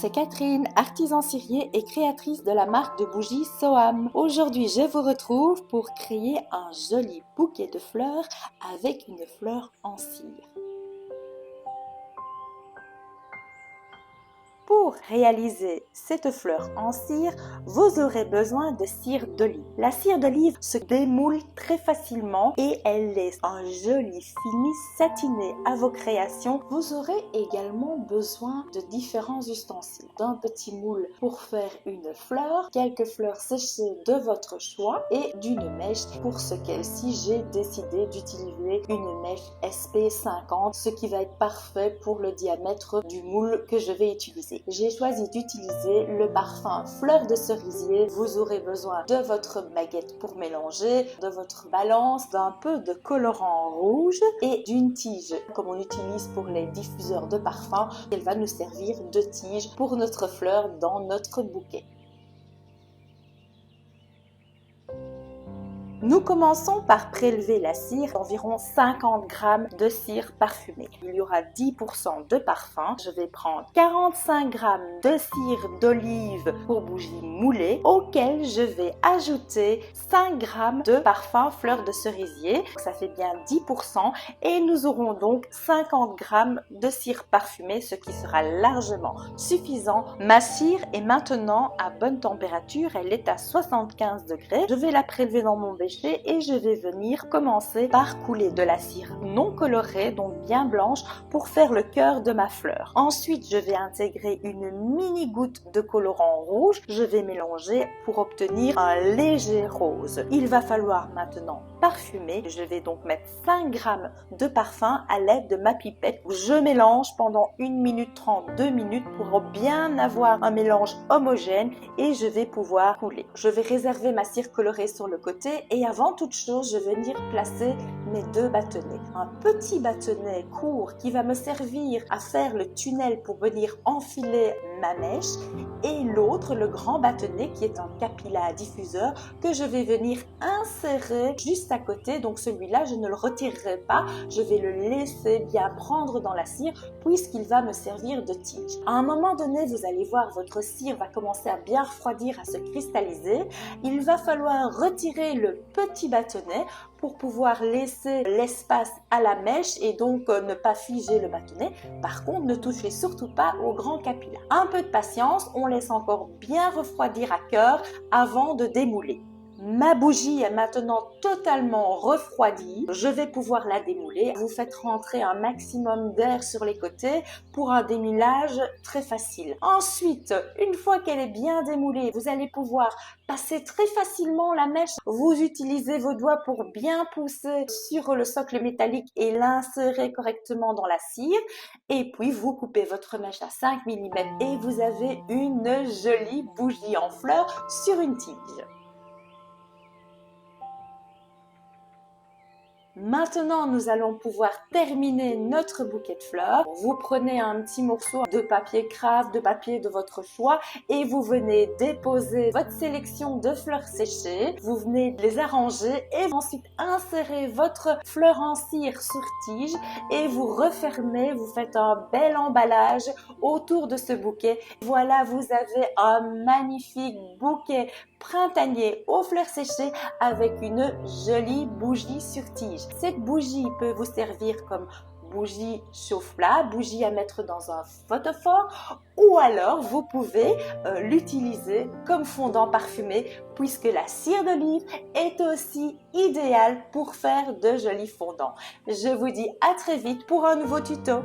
c'est Catherine, artisan cirier et créatrice de la marque de bougies Soham. Aujourd'hui, je vous retrouve pour créer un joli bouquet de fleurs avec une fleur en cire. Pour réaliser cette fleur en cire, vous aurez besoin de cire d'olive. La cire d'olive se démoule très facilement et elle laisse un joli fini satiné à vos créations. Vous aurez également besoin de différents ustensiles. D'un petit moule pour faire une fleur, quelques fleurs séchées de votre choix et d'une mèche. Pour ce cas-ci, j'ai décidé d'utiliser une mèche SP50, ce qui va être parfait pour le diamètre du moule que je vais utiliser. J'ai choisi d'utiliser le parfum fleur de cerisier. Vous aurez besoin de votre baguette pour mélanger, de votre balance, d'un peu de colorant rouge et d'une tige comme on utilise pour les diffuseurs de parfum. Elle va nous servir de tige pour notre fleur dans notre bouquet. Nous commençons par prélever la cire d'environ 50 g de cire parfumée. Il y aura 10% de parfum. Je vais prendre 45 g de cire d'olive pour bougie moulée auquel je vais ajouter 5 g de parfum fleur de cerisier. Ça fait bien 10% et nous aurons donc 50 g de cire parfumée, ce qui sera largement suffisant. Ma cire est maintenant à bonne température. Elle est à 75 degrés. Je vais la prélever dans mon bécher et je vais venir commencer par couler de la cire non colorée, donc bien blanche, pour faire le cœur de ma fleur. Ensuite, je vais intégrer une mini goutte de colorant rouge. Je vais mélanger pour obtenir un léger rose. Il va falloir maintenant parfumer. Je vais donc mettre 5 g de parfum à l'aide de ma pipette. Je mélange pendant 1 minute 30, 2 minutes pour bien avoir un mélange homogène et je vais pouvoir couler. Je vais réserver ma cire colorée sur le côté et avant toute chose, je vais venir placer mes 2 bâtonnets. Un petit bâtonnet court qui va me servir à faire le tunnel pour venir enfiler ma mèche et l'autre, le grand bâtonnet qui est un capilla diffuseur que je vais venir insérer juste à côté. Donc celui-là, je ne le retirerai pas, je vais le laisser bien prendre dans la cire puisqu'il va me servir de tige. À un moment donné, vous allez voir votre cire va commencer à bien refroidir, à se cristalliser. Il va falloir retirer le petit bâtonnet pour pouvoir laisser l'espace à la mèche et donc ne pas figer le bâtonnet. Par contre, ne touchez surtout pas au grand capilla. Un peu de patience, on laisse encore bien refroidir à cœur avant de démouler. Ma bougie est maintenant totalement refroidie. Je vais pouvoir la démouler. Vous faites rentrer un maximum d'air sur les côtés pour un démoulage très facile. Ensuite, une fois qu'elle est bien démoulée, vous allez pouvoir passer très facilement la mèche. Vous utilisez vos doigts pour bien pousser sur le socle métallique et l'insérer correctement dans la cire. Et puis, vous coupez votre mèche à 5 mm et vous avez une jolie bougie en fleurs sur une tige. Maintenant, nous allons pouvoir terminer notre bouquet de fleurs. Vous prenez un petit morceau de papier craft, de papier de votre choix et vous venez déposer votre sélection de fleurs séchées. Vous venez les arranger et ensuite insérer votre fleur en cire sur tige et vous refermez. Vous faites un bel emballage autour de ce bouquet. Voilà, vous avez un magnifique bouquet printanier aux fleurs séchées avec une jolie bougie sur tige. Cette bougie peut vous servir comme bougie chauffe-plat, bougie à mettre dans un photophore ou alors vous pouvez l'utiliser comme fondant parfumé puisque la cire d'olive est aussi idéale pour faire de jolis fondants. Je vous dis à très vite pour un nouveau tuto.